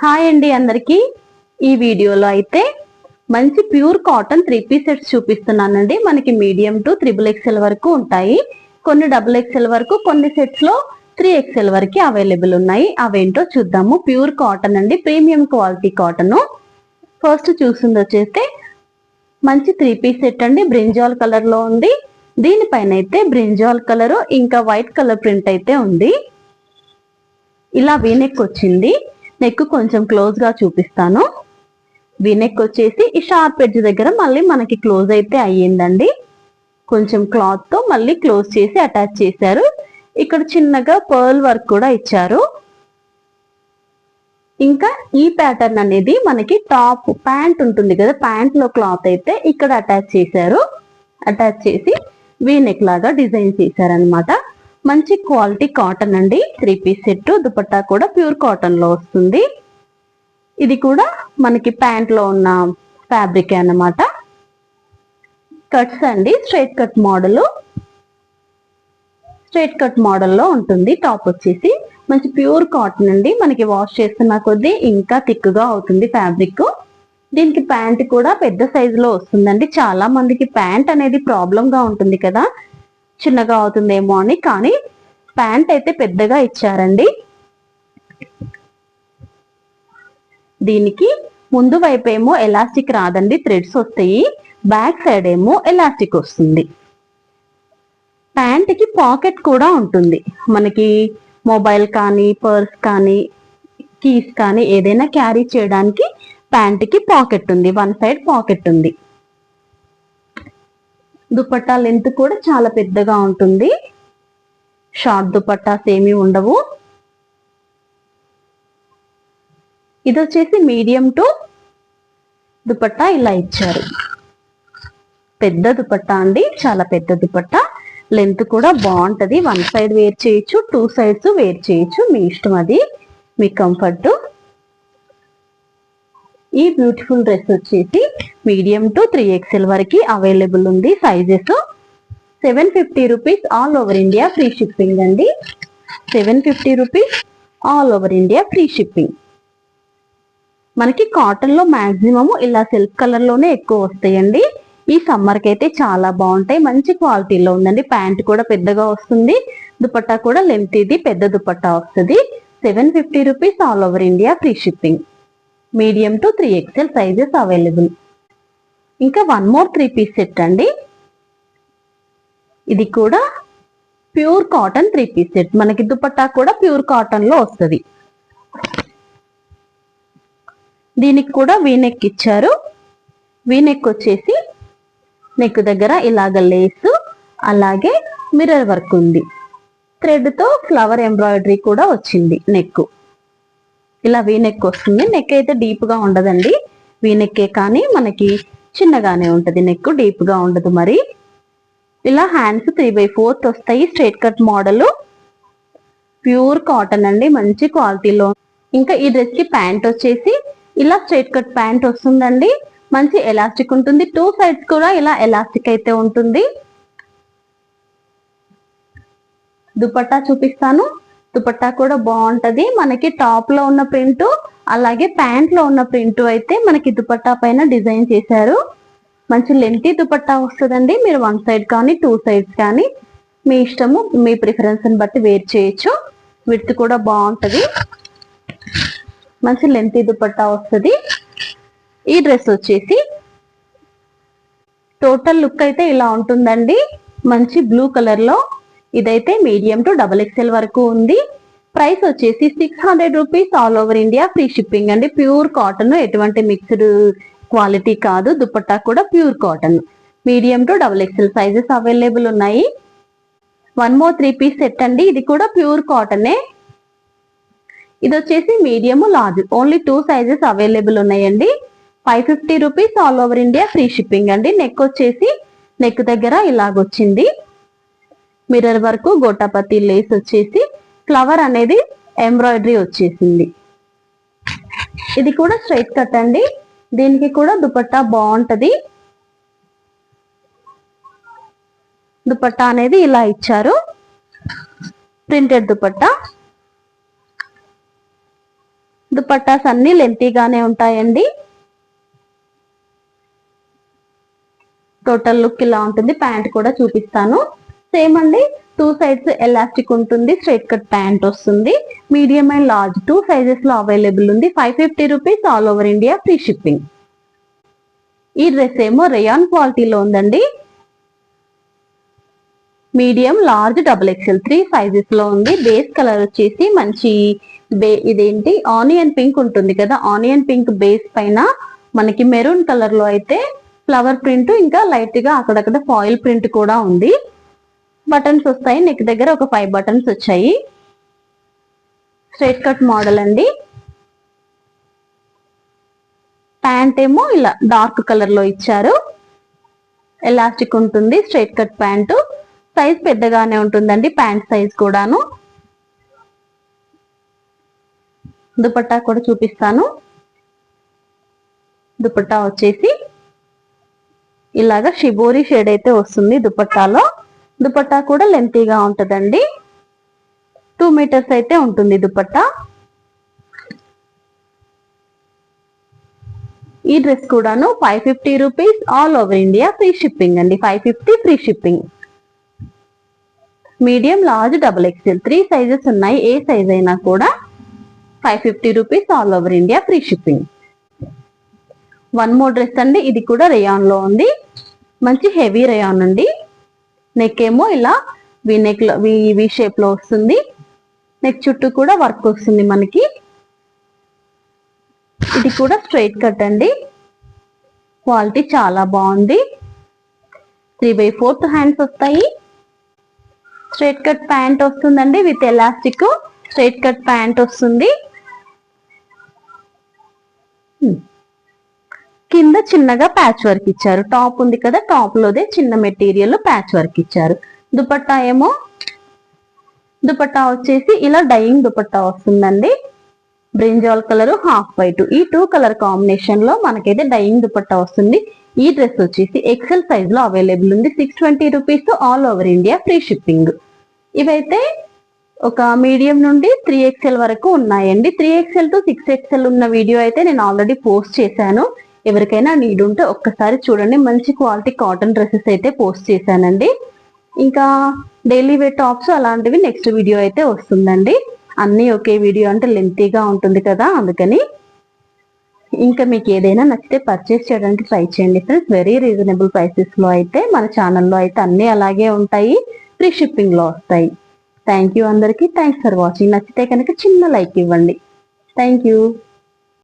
Hi అండి అందరికి. ఈ వీడియోలో అయితే మంచి ప్యూర్ కాటన్ 3 పీస్ సెట్స్ చూపిస్తున్నానండి. మనకి మీడియం టు XXL వరకు ఉంటాయి. కొన్ని XXL వరకు, కొన్ని సెట్స్ లో 3XL వరకు అవైలబుల్ ఉన్నాయి. అవేంటో చూద్దాము. ప్యూర్ కాటన్ అండి, ప్రీమియం క్వాలిటీ కాటన్. ఫస్ట్ చూసింది వచ్చేస్తే మంచి 3 పీస్ సెట్ అండి. బ్రింజాల్ కలర్ లో ఉంది. దీనిపైన అయితే బ్రింజాల్ కలర్ ఇంకా వైట్ కలర్ ప్రింట్ అయితే ఉంది. ఇలా వీనెక్ వచ్చింది. నెక్ కొంచెం క్లోజ్ గా చూపిస్తాను. వీనెక్ వచ్చేసి ఈ షార్ప్ ఎడ్జ్ దగ్గర మళ్ళీ మనకి క్లోజ్ అయితే అయ్యిందండి. కొంచెం క్లాత్ తో మళ్ళీ క్లోజ్ చేసి అటాచ్ చేశారు. ఇక్కడ చిన్నగా పర్ల్ వర్క్ కూడా ఇచ్చారు. ఇంకా ఈ ప్యాటర్న్ అనేది మనకి టాప్ ప్యాంట్ ఉంటుంది కదా, ప్యాంట్ లో క్లాత్ అయితే ఇక్కడ అటాచ్ చేశారు. అటాచ్ చేసి వీనెక్ లాగా డిజైన్ చేశారనమాట. మంచి క్వాలిటీ కాటన్ అండి. 3 పీస్ సెట్. దుపట్టా కూడా ప్యూర్ కాటన్ లో వస్తుంది. ఇది కూడా మనకి ప్యాంట్ లో ఉన్న ఫ్యాబ్రిక్ అన్నమాట. కట్స్ అండి, straight cut model. Straight cut మోడల్లో ఉంటుంది. టాప్ వచ్చేసి మంచి ప్యూర్ కాటన్ అండి. మనకి వాష్ చేస్తున్న కొద్దీ ఇంకా థిక్గా అవుతుంది ఫ్యాబ్రిక్. దీనికి ప్యాంట్ కూడా పెద్ద సైజులో వస్తుందండి. చాలా మందికి ప్యాంట్ అనేది ప్రాబ్లం గా ఉంటుంది కదా, చిన్నగా అవుతుందేమో అని, కానీ ప్యాంట్ అయితే పెద్దగా ఇచ్చారండి. దీనికి ముందు వైపు ఏమో ఎలాస్టిక్ రాదండి, థ్రెడ్స్ వస్తాయి. బ్యాక్ సైడ్ ఏమో ఎలాస్టిక్ వస్తుంది. ప్యాంట్ కి పాకెట్ కూడా ఉంటుంది. మనకి మొబైల్ కానీ, పర్స్ కానీ, కీస్ కానీ ఏదైనా క్యారీ చేయడానికి ప్యాంట్ కి పాకెట్ ఉంది. వన్ సైడ్ పాకెట్ ఉంది. దుపట్టా లెంత్ కూడా చాలా పెద్దగా ఉంటుంది. షార్ట్ దుపట్టాస్ ఏమీ ఉండవు. ఇది వచ్చేసి మీడియం టు దుపట్టా ఇలా ఇచ్చారు. పెద్ద దుపట్టా అండి, చాలా పెద్ద దుపట్టా. లెంత్ కూడా బాగుంటది. వన్ సైడ్ వేర్ చేయొచ్చు, 2 సైడ్స్ వేర్ చేయొచ్చు. మీ ఇష్టం, అది మీ కంఫర్ట్. ఈ బ్యూటిఫుల్ డ్రెస్ వచ్చేసి మీడియం టు 3XL వరకు అవైలబుల్ ఉంది. Sizes 750 rupees all over India free shipping అండి. 750 rupees all over India free shipping. మనకి కాటన్ లో మాక్సిమం ఇలా సిల్క్ కలర్ లోనే ఎక్కువ వస్తాయండి. ఈ సమ్మర్ కి అయితే చాలా బాగుంటాయి. మంచి క్వాలిటీలో ఉందండి. ప్యాంట్ కూడా పెద్దగా వస్తుంది. దుపట్టా కూడా లెంత్ ఇది పెద్ద దుపట్టా వస్తుంది. 750 rupees all over India free shipping. Medium to 3XL sizes available. ఇంకా వన్ మోర్ 3 పీస్ సెట్ అండి. ఇది కూడా ప్యూర్ కాటన్ 3 పీస్ సెట్. మనకి దుపట్టా కూడా ప్యూర్ కాటన్ లో వస్తుంది. దీనికి కూడా వీనెక్ ఇచ్చారు. వీనెక్ వచ్చేసి నెక్ దగ్గర ఇలాగ లేస్, అలాగే మిర్రర్ వర్క్ ఉంది. థ్రెడ్ తో ఫ్లవర్ ఎంబ్రాయిడరీ కూడా వచ్చింది. నెక్ ఇలా వీనెక్ వస్తుంది. నెక్ అయితే డీప్ గా ఉండదండి. వీనెక్కే కానీ మనకి చిన్నగానే ఉంటది. నెక్ డీప్ గా ఉండదు. మరి ఇలా హ్యాండ్స్ 3/4 వస్తాయి. Straight cut model, pure cotton అండి, మంచి క్వాలిటీలో. ఇంకా ఈ డ్రెస్ కి ప్యాంట్ వచ్చేసి ఇలా స్ట్రైట్ కట్ ప్యాంట్ వస్తుందండి. మంచి ఎలాస్టిక్ ఉంటుంది. 2 సైడ్స్ కూడా ఇలా ఎలాస్టిక్ అయితే ఉంటుంది. దుపట్టా చూపిస్తాను. దుపట్టా కూడా బాగుంటది. మనకి టాప్ లో ఉన్న ప్రింట్, అలాగే ప్యాంట్ లో ఉన్న ప్రింట్ అయితే మనకి దుపట్టా పైన డిజైన్ చేశారు. మంచి లెంతీ దుపట్టా వస్తుందండి. మీరు 1 సైడ్ కానీ 2 సైడ్స్ కానీ మీ ఇష్టము, మీ ప్రిఫరెన్స్ బట్టి వేర్ చేయొచ్చు. విడ్త్ కూడా బాగుంటది. మంచి లెంతీ దుపట్టా వస్తుంది. ఈ డ్రెస్ వచ్చేసి టోటల్ లుక్ అయితే ఇలా ఉంటుందండి. మంచి బ్లూ కలర్ లో. ఇదైతే మీడియం టు XXL వరకు ఉంది. ప్రైస్ వచ్చేసి 600 rupees all over India free shipping అండి. ప్యూర్ కాటన్, ఎటువంటి మిక్స్డ్ క్వాలిటీ కాదు. దుపట్టా కూడా pure cotton. Medium to XXL sizes available ఉన్నాయి. వన్ మోర్ 3 పీస్ సెట్ అండి. ఇది కూడా ప్యూర్ కాటనే. ఇది వచ్చేసి medium, large, only 2 sizes available ఉన్నాయండి. 550 rupees all over India free shipping అండి. నెక్ వచ్చేసి నెక్ దగ్గర ఇలాగొచ్చింది. మిర్రర్ వరకు గోటాపతి లేస్ వచ్చేసి ఫ్లవర్ అనేది ఎంబ్రాయిడరీ వచ్చేసింది. ఇది కూడా స్ట్రైట్ కట్ అండి. దీనికి కూడా దుపట్టా బాగుంటది. దుపట్టా అనేది ఇలా ఇచ్చారు. ప్రింటెడ్ దుపట్టా. దుపట్టాస్ అన్ని లెంతీగానే ఉంటాయండి. టోటల్ లుక్ ఇలా ఉంటుంది. ప్యాంట్ కూడా చూపిస్తాను. సేమ్ అండి, 2 సైడ్స్ ఎలాస్టిక్ ఉంటుంది. స్ట్రైట్ కట్ ప్యాంట్ వస్తుంది. మీడియం అండ్ లార్జ్ 2 సైజెస్ లో అవైలబుల్ ఉంది. 550 rupees, all over India free shipping. ఈ డ్రెస్ ఏమో రేయాన్ క్వాలిటీలో ఉందండి. మీడియం, లార్జ్, XXL 3 సైజెస్ లో ఉంది. బేస్ కలర్ వచ్చేసి మంచి ఇదేంటి ఆనియన్ పింక్ ఉంటుంది కదా, ఆనియన్ పింక్ బేస్ పైన మనకి మెరూన్ కలర్ లో అయితే ఫ్లవర్ ప్రింట్, ఇంకా లైట్ గా అక్కడక్కడ ఫాయిల్ ప్రింట్ కూడా ఉంది. బటన్స్ వస్తాయి. నెక్ దగ్గర ఒక 5 బటన్స్ వచ్చాయి. స్ట్రైట్ కట్ మోడల్ అండి. ప్యాంట్ ఏమో ఇలా డార్క్ కలర్ లో ఇచ్చారు. ఎలాస్టిక్ ఉంటుంది. Straight cut pant. సైజ్ పెద్దగానే ఉంటుందండి, ప్యాంట్ సైజ్ కూడాను. దుపట్టా కూడా చూపిస్తాను. దుపట్టా వచ్చేసి ఇలాగా షిబోరి షేడ్ అయితే వస్తుంది దుపట్టాలో. దుపట్టా కూడా లెంతీగా ఉంటదండి. 2 మీటర్స్ అయితే ఉంటుంది దుపట్టా. ఈ డ్రెస్ కూడాను 550 rupees, all over India free shipping అండి. 550 free shipping. Medium, large, XXL 3 sizes ఉన్నాయి. ఏ సైజ్ అయినా కూడా 550 rupees, all over India free shipping. 1 more dress అండి. ఇది కూడా రేయాన్ లో ఉంది. మంచి హెవీ రేయాన్ అండి. నెక్ ఏమో ఇలా వి నెక్ లో వి షేప్ లో వస్తుంది. నెక్ చుట్టూ కూడా వర్క్ వస్తుంది మనకి. ఇది కూడా స్ట్రైట్ కట్ అండి. క్వాలిటీ చాలా బాగుంది. 3/4 హ్యాండ్స్ వస్తాయి. స్ట్రైట్ కట్ ప్యాంట్ వస్తుందండి with elastic. Straight cut pant వస్తుంది. కింద చిన్నగా ప్యాచ్ వర్క్ ఇచ్చారు. టాప్ ఉంది కదా, టాప్ లోదే చిన్న మెటీరియల్ ప్యాచ్ వర్క్ ఇచ్చారు. దుపట్టా ఏమో, దుపట్టా వచ్చేసి ఇలా డైయింగ్ దుపట్టా వస్తుందండి. బ్రింజాల్ కలర్, హాఫ్ వైట్, ఈ 2 కలర్ కాంబినేషన్ లో మనకైతే డైయింగ్ దుపట్టా వస్తుంది. ఈ డ్రెస్ వచ్చేసి ఎక్సెల్ సైజ్ లో అవైలబుల్ ఉంది. 620 rupees, all over India free shipping. ఇవైతే ఒక మీడియం నుండి 3XL వరకు ఉన్నాయండి. 3XL టు 6XL ఉన్న వీడియో అయితే నేను ఆల్రెడీ పోస్ట్ చేశాను. ఎవరికైనా నీడ్ ఉంటే ఒక్కసారి చూడండి. మంచి క్వాలిటీ కాటన్ డ్రెస్సెస్ అయితే పోస్ట్ చేశానండి. ఇంకా డైలీ వేర్ టాప్స్ అలాంటివి నెక్స్ట్ వీడియో అయితే వస్తుందండి. అన్నీ ఒకే వీడియో అంటే లెంతీగా ఉంటుంది కదా, అందుకని. ఇంకా మీకు ఏదైనా నచ్చితే పర్చేస్ చేయడానికి ట్రై చేయండి ఫ్రెండ్స్. వెరీ రీజనబుల్ ప్రైసెస్ లో అయితే మన ఛానల్లో అయితే అన్నీ అలాగే ఉంటాయి. ఫ్రీ షిప్పింగ్ లో వస్తాయి. థ్యాంక్ యూ అందరికీ. Thanks for watching. నచ్చితే కనుక చిన్న లైక్ ఇవ్వండి. Thank you.